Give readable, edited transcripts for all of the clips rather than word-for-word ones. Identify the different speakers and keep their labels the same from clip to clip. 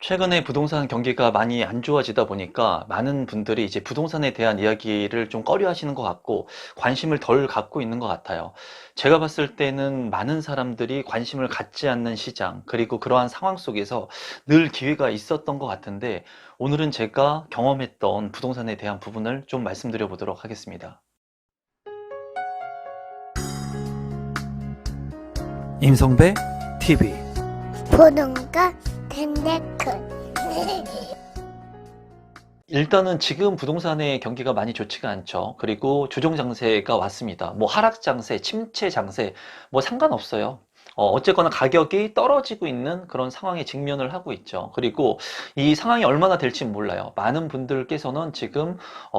Speaker 1: 최근에 부동산 경기가 많이 안 좋아지다 보니까 많은 분들이 이제 부동산에 대한 이야기를 좀 꺼려 하시는 것 같고 관심을 덜 갖고 있는 것 같아요. 제가 봤을 때는 많은 사람들이 관심을 갖지 않는 시장, 그리고 그러한 상황 속에서 늘 기회가 있었던 것 같은데 오늘은 제가 경험했던 부동산에 대한 부분을 좀 말씀드려 보도록 하겠습니다. 임성배 TV.
Speaker 2: 보는 거 텐데큰
Speaker 1: 일단은 지금 부동산의 경기가 많이 좋지가 않죠. 그리고 조정 장세가 왔습니다. 뭐 하락 장세, 침체 장세, 뭐 상관없어요. 어쨌거나 가격이 떨어지고 있는 그런 상황에 직면을 하고 있죠. 그리고 이 상황이 얼마나 될지 몰라요. 많은 분들께서는 지금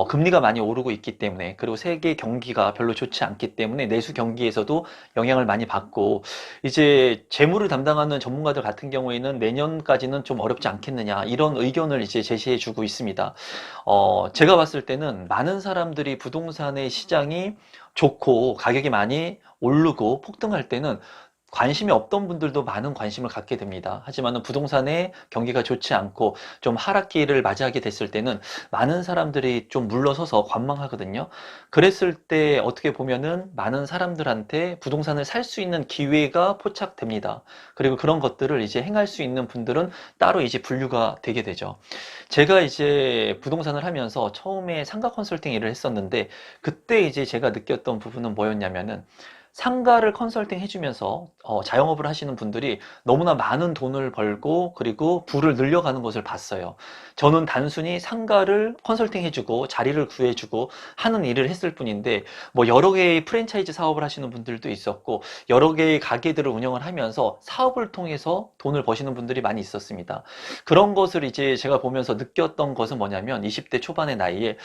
Speaker 1: 금리가 많이 오르고 있기 때문에, 그리고 세계 경기가 별로 좋지 않기 때문에 내수 경기에서도 영향을 많이 받고, 이제 재무를 담당하는 전문가들 같은 경우에는 내년까지는 좀 어렵지 않겠느냐, 이런 의견을 이제 제시해 주고 있습니다. 제가 봤을 때는 많은 사람들이 부동산의 시장이 좋고 가격이 많이 오르고 폭등할 때는 관심이 없던 분들도 많은 관심을 갖게 됩니다. 하지만 부동산의 경기가 좋지 않고 좀 하락기를 맞이하게 됐을 때는 많은 사람들이 좀 물러서서 관망하거든요. 그랬을 때 어떻게 보면은 많은 사람들한테 부동산을 살 수 있는 기회가 포착됩니다. 그리고 그런 것들을 이제 행할 수 있는 분들은 따로 이제 분류가 되게 되죠. 제가 이제 부동산을 하면서 처음에 상가 컨설팅 일을 했었는데, 그때 이제 제가 느꼈던 부분은 뭐였냐면은, 상가를 컨설팅 해주면서 자영업을 하시는 분들이 너무나 많은 돈을 벌고 그리고 부를 늘려가는 것을 봤어요. 저는 단순히 상가를 컨설팅 해주고 자리를 구해주고 하는 일을 했을 뿐인데, 뭐 여러 개의 프랜차이즈 사업을 하시는 분들도 있었고 여러 개의 가게들을 운영을 하면서 사업을 통해서 돈을 버시는 분들이 많이 있었습니다. 그런 것을 이제 제가 보면서 느꼈던 것은 뭐냐면, 20대 초반의 나이에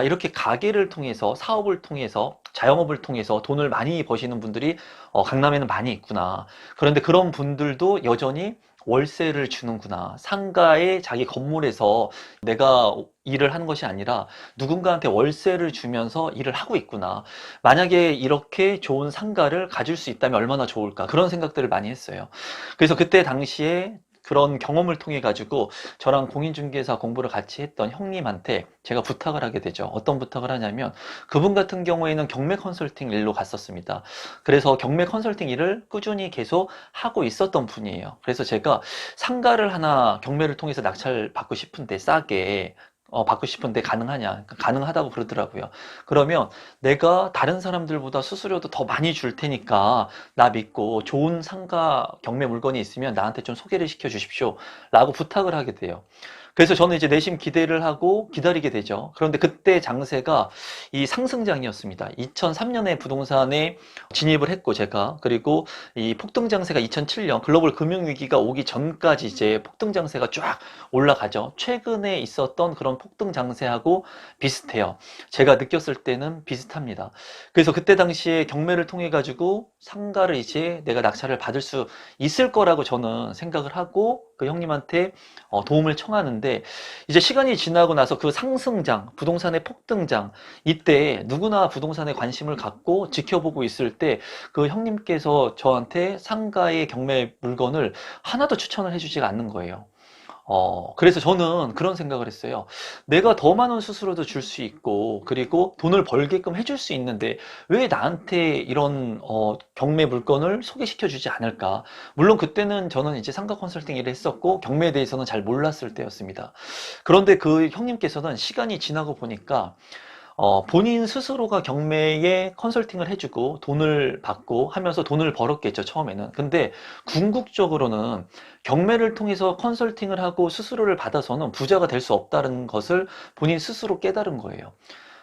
Speaker 1: 이렇게 가게를 통해서, 사업을 통해서, 자영업을 통해서 돈을 많이 버시는 분들이 강남에는 많이 있구나. 그런데 그런 분들도 여전히 월세를 주는구나. 상가에 자기 건물에서 내가 일을 하는 것이 아니라 누군가한테 월세를 주면서 일을 하고 있구나. 만약에 이렇게 좋은 상가를 가질 수 있다면 얼마나 좋을까. 그런 생각들을 많이 했어요. 그래서 그때 당시에 그런 경험을 통해 가지고 저랑 공인중개사 공부를 같이 했던 형님한테 제가 부탁을 하게 되죠. 어떤 부탁을 하냐면, 그분 같은 경우에는 경매 컨설팅 일로 갔었습니다. 그래서 경매 컨설팅 일을 꾸준히 계속 하고 있었던 분이에요. 그래서 제가 상가를 하나 경매를 통해서 낙찰 받고 싶은데, 싸게 받고 싶은데 가능하냐? 그러니까 가능하다고 그러더라고요. 그러면 내가 다른 사람들보다 수수료도 더 많이 줄 테니까 나 믿고 좋은 상가 경매 물건이 있으면 나한테 좀 소개를 시켜 주십시오 라고 부탁을 하게 돼요. 그래서 저는 이제 내심 기대를 하고 기다리게 되죠. 그런데 그때 장세가 이 상승장이었습니다. 2003년에 부동산에 진입을 했고 제가, 그리고 이 폭등 장세가 2007년 글로벌 금융위기가 오기 전까지 이제 폭등 장세가 쫙 올라가죠. 최근에 있었던 그런 폭등 장세하고 비슷해요. 제가 느꼈을 때는 비슷합니다. 그래서 그때 당시에 경매를 통해 가지고 상가를 이제 내가 낙찰을 받을 수 있을 거라고 저는 생각을 하고 그 형님한테 도움을 청하는데, 이제 시간이 지나고 나서 그 상승장, 부동산의 폭등장, 이때 누구나 부동산에 관심을 갖고 지켜보고 있을 때 그 형님께서 저한테 상가의 경매 물건을 하나도 추천을 해주지가 않는 거예요. 그래서 저는 그런 생각을 했어요. 내가 더 많은 수수료도 줄 수 있고, 그리고 돈을 벌게끔 해줄 수 있는데, 왜 나한테 이런, 경매 물건을 소개시켜 주지 않을까? 물론 그때는 저는 이제 상가 컨설팅 일을 했었고, 경매에 대해서는 잘 몰랐을 때였습니다. 그런데 그 형님께서는 시간이 지나고 보니까 본인 스스로가 경매에 컨설팅을 해주고 돈을 받고 하면서 돈을 벌었겠죠, 처음에는. 근데 궁극적으로는 경매를 통해서 컨설팅을 하고 수수료를 받아서는 부자가 될 수 없다는 것을 본인 스스로 깨달은 거예요.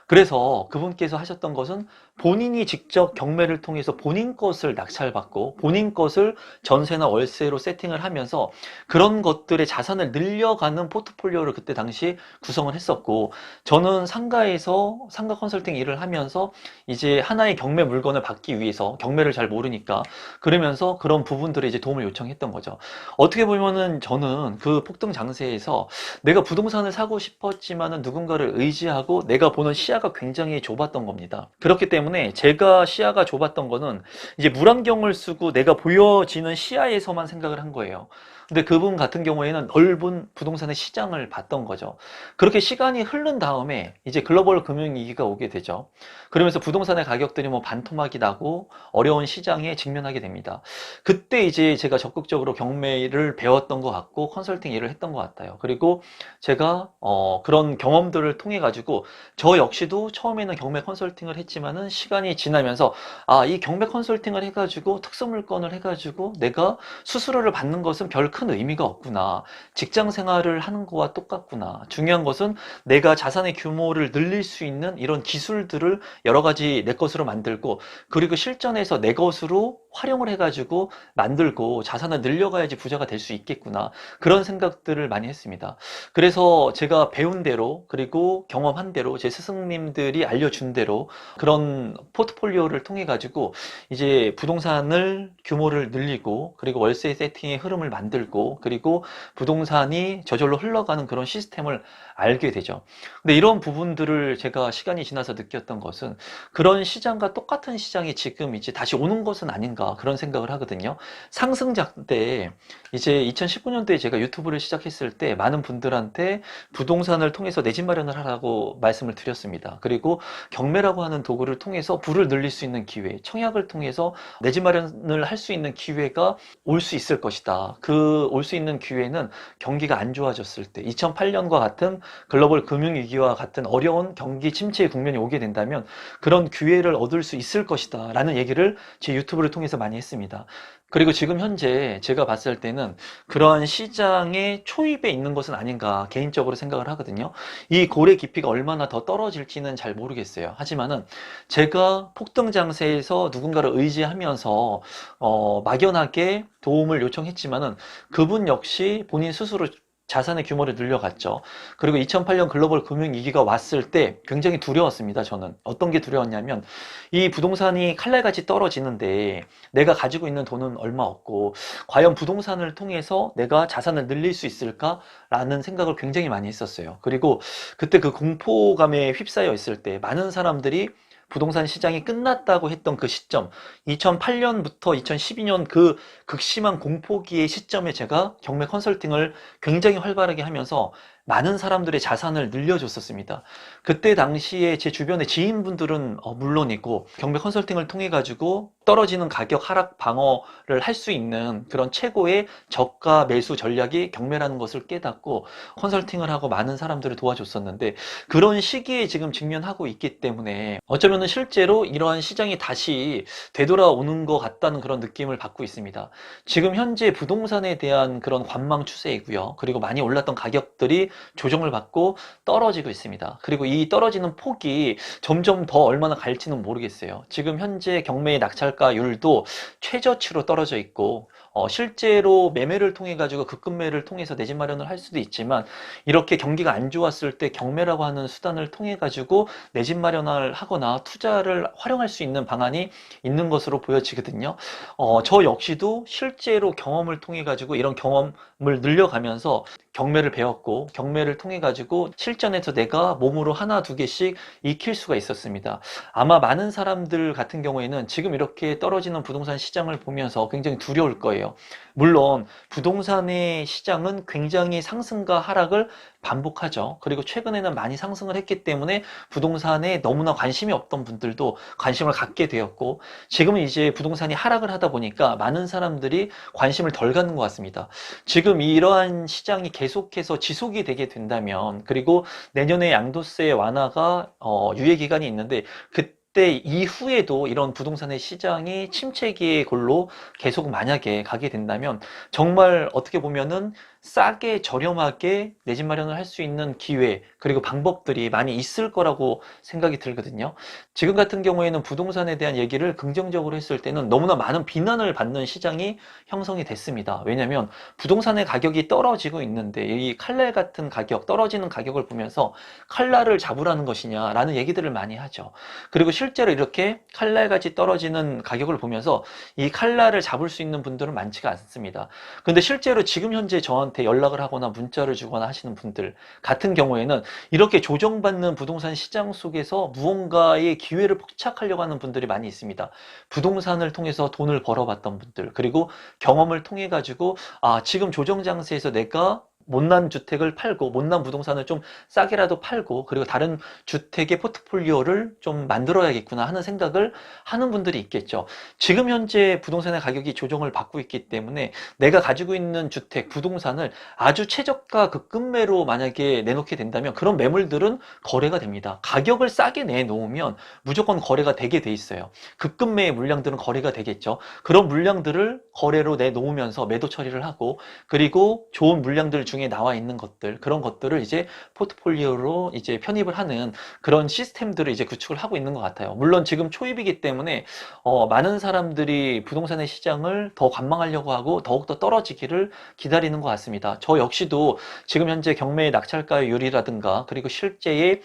Speaker 1: 그래서 그분께서 하셨던 것은 본인이 직접 경매를 통해서 본인 것을 낙찰받고 본인 것을 전세나 월세로 세팅을 하면서 그런 것들의 자산을 늘려가는 포트폴리오를 그때 당시 구성을 했었고, 저는 상가에서 상가 컨설팅 일을 하면서 이제 하나의 경매 물건을 받기 위해서 경매를 잘 모르니까 그러면서 그런 부분들에 이제 도움을 요청했던 거죠. 어떻게 보면은 저는 그 폭등 장세에서 내가 부동산을 사고 싶었지만은 누군가를 의지하고 내가 보는 시야가 굉장히 좁았던 겁니다. 그렇기 때문에 제가 시야가 좁았던 거는 이제 물안경을 쓰고 내가 보여지는 시야에서만 생각을 한 거예요. 근데 그분 같은 경우에는 넓은 부동산의 시장을 봤던 거죠. 그렇게 시간이 흐른 다음에 이제 글로벌 금융위기가 오게 되죠. 그러면서 부동산의 가격들이 뭐 반토막이 나고 어려운 시장에 직면하게 됩니다. 그때 이제 제가 적극적으로 경매를 배웠던 것 같고 컨설팅 일을 했던 것 같아요. 그리고 제가 그런 경험들을 통해 가지고 저 역시도 처음에는 경매 컨설팅을 했지만은 시간이 지나면서 이 경매 컨설팅을 해가지고 특수물건을 해가지고 내가 수수료를 받는 것은 별 큰 의미가 없구나. 직장 생활을 하는 거와 똑같구나. 중요한 것은 내가 자산의 규모를 늘릴 수 있는 이런 기술들을 여러 가지 내 것으로 만들고 그리고 실전에서 내 것으로 활용을 해가지고 만들고 자산을 늘려가야지 부자가 될 수 있겠구나. 그런 생각들을 많이 했습니다. 그래서 제가 배운 대로 그리고 경험한 대로 제 스승님들이 알려준 대로 그런 포트폴리오를 통해 가지고 이제 부동산을 규모를 늘리고 그리고 월세 세팅의 흐름을 만들고 그리고 부동산이 저절로 흘러가는 그런 시스템을 알게 되죠. 근데 이런 부분들을 제가 시간이 지나서 느꼈던 것은 그런 시장과 똑같은 시장이 지금 이제 다시 오는 것은 아닌가 그런 생각을 하거든요. 상승장 때 이제 2019년도에 제가 유튜브를 시작했을 때 많은 분들한테 부동산을 통해서 내 집 마련을 하라고 말씀을 드렸습니다. 그리고 경매라고 하는 도구를 통해서 부를 늘릴 수 있는 기회, 청약을 통해서 내 집 마련을 할 수 있는 기회가 올 수 있을 것이다. 그 올 수 있는 기회는 경기가 안 좋아졌을 때 2008년과 같은 글로벌 금융위기와 같은 어려운 경기 침체의 국면이 오게 된다면 그런 기회를 얻을 수 있을 것이다 라는 얘기를 제 유튜브를 통해서 많이 했습니다. 그리고 지금 현재 제가 봤을 때는 그러한 시장의 초입에 있는 것은 아닌가 개인적으로 생각을 하거든요. 이 고래 깊이가 얼마나 더 떨어질지는 잘 모르겠어요. 하지만은 제가 폭등 장세에서 누군가를 의지하면서 막연하게 도움을 요청했지만은 그분 역시 본인 스스로 자산의 규모를 늘려갔죠. 그리고 2008년 글로벌 금융위기가 왔을 때 굉장히 두려웠습니다. 저는 어떤 게 두려웠냐면 이 부동산이 칼날같이 떨어지는데 내가 가지고 있는 돈은 얼마 없고 과연 부동산을 통해서 내가 자산을 늘릴 수 있을까라는 생각을 굉장히 많이 했었어요. 그리고 그때 그 공포감에 휩싸여 있을 때 많은 사람들이 부동산 시장이 끝났다고 했던 그 시점 2008년부터 2012년 그 극심한 공포기의 시점에 제가 경매 컨설팅을 굉장히 활발하게 하면서 많은 사람들의 자산을 늘려줬었습니다. 그때 당시에 제 주변의 지인분들은 물론이고 경매 컨설팅을 통해 가지고 떨어지는 가격 하락 방어를 할 수 있는 그런 최고의 저가 매수 전략이 경매라는 것을 깨닫고 컨설팅을 하고 많은 사람들을 도와줬었는데 그런 시기에 지금 직면하고 있기 때문에 어쩌면은 실제로 이러한 시장이 다시 되돌아오는 것 같다는 그런 느낌을 받고 있습니다. 지금 현재 부동산에 대한 그런 관망 추세이고요. 그리고 많이 올랐던 가격들이 조정을 받고 떨어지고 있습니다. 그리고 이 떨어지는 폭이 점점 더 얼마나 갈지는 모르겠어요. 지금 현재 경매의 낙찰가율도 최저치로 떨어져 있고 실제로 매매를 통해 가지고 급급매를 통해서 내 집 마련을 할 수도 있지만 이렇게 경기가 안 좋았을 때 경매라고 하는 수단을 통해 가지고 내 집 마련을 하거나 투자를 활용할 수 있는 방안이 있는 것으로 보여지거든요. 저 역시도 실제로 경험을 통해 가지고 이런 경험을 늘려가면서 경매를 배웠고 경매를 통해 가지고 실전에서 내가 몸으로 하나 두 개씩 익힐 수가 있었습니다. 아마 많은 사람들 같은 경우에는 지금 이렇게 떨어지는 부동산 시장을 보면서 굉장히 두려울 거예요. 물론 부동산의 시장은 굉장히 상승과 하락을 반복하죠. 그리고 최근에는 많이 상승을 했기 때문에 부동산에 너무나 관심이 없던 분들도 관심을 갖게 되었고 지금은 이제 부동산이 하락을 하다 보니까 많은 사람들이 관심을 덜 갖는 것 같습니다. 지금 이러한 시장이 계속해서 지속이 되게 된다면 그리고 내년에 양도세 완화가 유예 기간이 있는데 그때 이후에도 이런 부동산의 시장이 침체기의 골로 계속 만약에 가게 된다면 정말 어떻게 보면은 싸게 저렴하게 내 집 마련을 할 수 있는 기회 그리고 방법들이 많이 있을 거라고 생각이 들거든요. 지금 같은 경우에는 부동산에 대한 얘기를 긍정적으로 했을 때는 너무나 많은 비난을 받는 시장이 형성이 됐습니다. 왜냐하면 부동산의 가격이 떨어지고 있는데 이 칼날 같은 가격, 떨어지는 가격을 보면서 칼날을 잡으라는 것이냐라는 얘기들을 많이 하죠. 그리고 실제로 이렇게 칼날같이 떨어지는 가격을 보면서 이 칼날을 잡을 수 있는 분들은 많지가 않습니다. 근데 실제로 지금 현재 저한테 저한테 연락을 하거나 문자를 주거나 하시는 분들 같은 경우에는 이렇게 조정받는 부동산 시장 속에서 무언가의 기회를 포착하려고 하는 분들이 많이 있습니다. 부동산을 통해서 돈을 벌어봤던 분들, 그리고 경험을 통해 가지고 지금 조정 장세에서 내가 못난 주택을 팔고 못난 부동산을 좀 싸게라도 팔고 그리고 다른 주택의 포트폴리오를 좀 만들어야겠구나 하는 생각을 하는 분들이 있겠죠. 지금 현재 부동산의 가격이 조정을 받고 있기 때문에 내가 가지고 있는 주택, 부동산을 아주 최저가 급매로 만약에 내놓게 된다면 그런 매물들은 거래가 됩니다. 가격을 싸게 내놓으면 무조건 거래가 되게 돼 있어요. 급매의 물량들은 거래가 되겠죠. 그런 물량들을 거래로 내놓으면서 매도 처리를 하고, 그리고 좋은 물량들 중에 나와 있는 것들, 그런 것들을 이제 포트폴리오로 이제 편입을 하는 그런 시스템들을 이제 구축을 하고 있는 것 같아요. 물론 지금 초입이기 때문에 많은 사람들이 부동산의 시장을 더 관망하려고 하고 더욱더 떨어지기를 기다리는 것 같습니다. 저 역시도 지금 현재 경매의 낙찰가율이라든가 그리고 실제의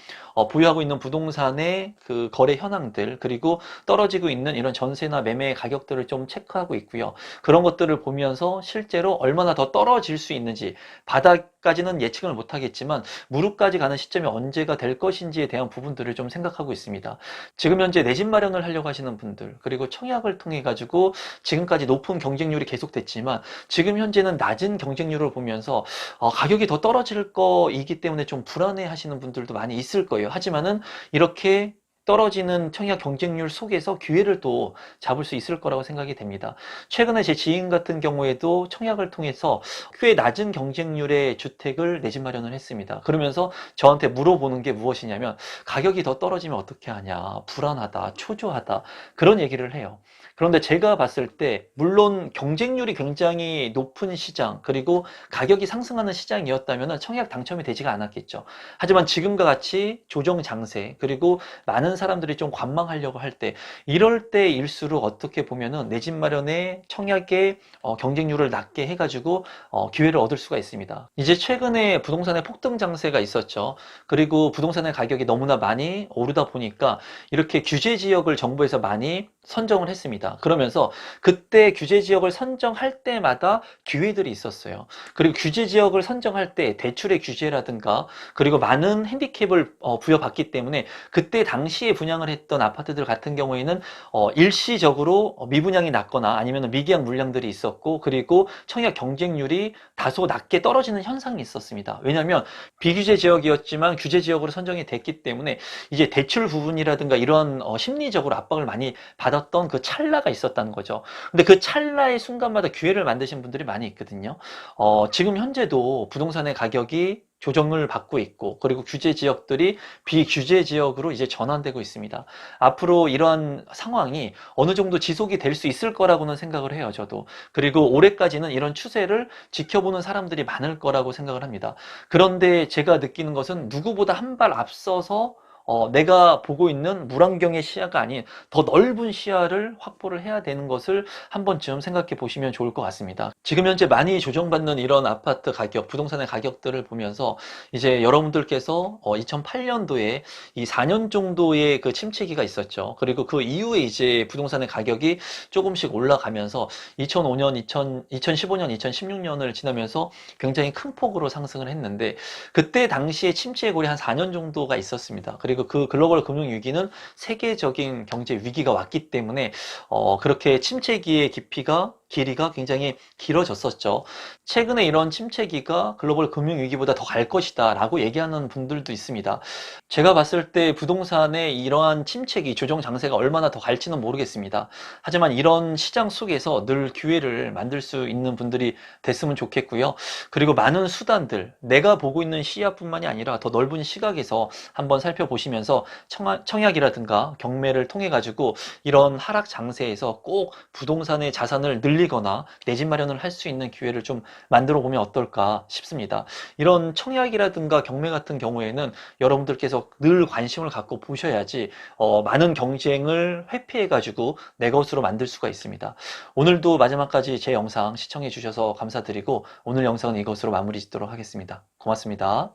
Speaker 1: 보유하고 있는 부동산의 그 거래 현황들, 그리고 떨어지고 있는 이런 전세나 매매 가격들을 좀 체크하고 있고요. 그런 것들을 보면서 실제로 얼마나 더 떨어질 수 있는지, 바닥까지는 예측을 못하겠지만 무릎까지 가는 시점이 언제가 될 것인지에 대한 부분들을 좀 생각하고 있습니다. 지금 현재 내 집 마련을 하려고 하시는 분들, 그리고 청약을 통해 가지고 지금까지 높은 경쟁률이 계속됐지만 지금 현재는 낮은 경쟁률을 보면서 가격이 더 떨어질 거이기 때문에 좀 불안해 하시는 분들도 많이 있을 거예요. 하지만은 이렇게 떨어지는 청약 경쟁률 속에서 기회를 또 잡을 수 있을 거라고 생각이 됩니다. 최근에 제 지인 같은 경우에도 청약을 통해서 꽤 낮은 경쟁률의 주택을 내 집 마련을 했습니다. 그러면서 저한테 물어보는 게 무엇이냐면 가격이 더 떨어지면 어떻게 하냐, 불안하다, 초조하다, 그런 얘기를 해요. 그런데 제가 봤을 때 물론 경쟁률이 굉장히 높은 시장, 그리고 가격이 상승하는 시장이었다면 청약 당첨이 되지가 않았겠죠. 하지만 지금과 같이 조정 장세, 그리고 많은 사람들이 좀 관망하려고 할 때, 이럴 때일수록 어떻게 보면은 내 집 마련의 청약의 경쟁률을 낮게 해가지고 기회를 얻을 수가 있습니다. 이제 최근에 부동산의 폭등 장세가 있었죠. 그리고 부동산의 가격이 너무나 많이 오르다 보니까 이렇게 규제 지역을 정부에서 많이 선정을 했습니다. 그러면서 그때 규제 지역을 선정할 때마다 기회들이 있었어요. 그리고 규제 지역을 선정할 때 대출의 규제라든가 그리고 많은 핸디캡을 부여받기 때문에 그때 당시에 분양을 했던 아파트들 같은 경우에는 일시적으로 미분양이 났거나 아니면 미계약 물량들이 있었고, 그리고 청약 경쟁률이 다소 낮게 떨어지는 현상이 있었습니다. 왜냐하면 비규제 지역이었지만 규제 지역으로 선정이 됐기 때문에 이제 대출 부분이라든가 이런 심리적으로 압박을 많이 받았던 그 찰나가 있었다는 거죠. 근데 그 찰나의 순간마다 기회를 만드신 분들이 많이 있거든요. 지금 현재도 부동산의 가격이 조정을 받고 있고, 그리고 규제 지역들이 비규제 지역으로 이제 전환되고 있습니다. 앞으로 이러한 상황이 어느 정도 지속이 될 수 있을 거라고는 생각을 해요, 저도. 그리고 올해까지는 이런 추세를 지켜보는 사람들이 많을 거라고 생각을 합니다. 그런데 제가 느끼는 것은 누구보다 한 발 앞서서 내가 보고 있는 물안경의 시야가 아닌 더 넓은 시야를 확보를 해야 되는 것을 한 번쯤 생각해 보시면 좋을 것 같습니다. 지금 현재 많이 조정받는 이런 아파트 가격, 부동산의 가격들을 보면서 이제 여러분들께서 2008년도에 이 4년 정도의 그 침체기가 있었죠. 그리고 그 이후에 이제 부동산의 가격이 조금씩 올라가면서 2005년, 2015년, 2016년을 지나면서 굉장히 큰 폭으로 상승을 했는데, 그때 당시에 침체의 고리 한 4년 정도가 있었습니다. 그리고 그 글로벌 금융 위기는 세계적인 경제 위기가 왔기 때문에 그렇게 침체기의 길이가 굉장히 길어졌었죠. 최근에 이런 침체기가 글로벌 금융 위기보다 더 갈 것이다 라고 얘기하는 분들도 있습니다. 제가 봤을 때 부동산의 이러한 침체기, 조정 장세가 얼마나 더 갈지는 모르겠습니다. 하지만 이런 시장 속에서 늘 기회를 만들 수 있는 분들이 됐으면 좋겠고요. 그리고 많은 수단들, 내가 보고 있는 시야뿐만이 아니라 더 넓은 시각에서 한번 살펴보시면서 청약이라든가 경매를 통해 가지고 이런 하락 장세에서 꼭 부동산의 자산을 늘리거나 내 집 마련을 할 수 있는 기회를 좀 만들어 보면 어떨까 싶습니다. 이런 청약이라든가 경매 같은 경우에는 여러분들께서 늘 관심을 갖고 보셔야지 많은 경쟁을 회피해 가지고 내 것으로 만들 수가 있습니다. 오늘도 마지막까지 제 영상 시청해 주셔서 감사드리고 오늘 영상은 이것으로 마무리 짓도록 하겠습니다. 고맙습니다.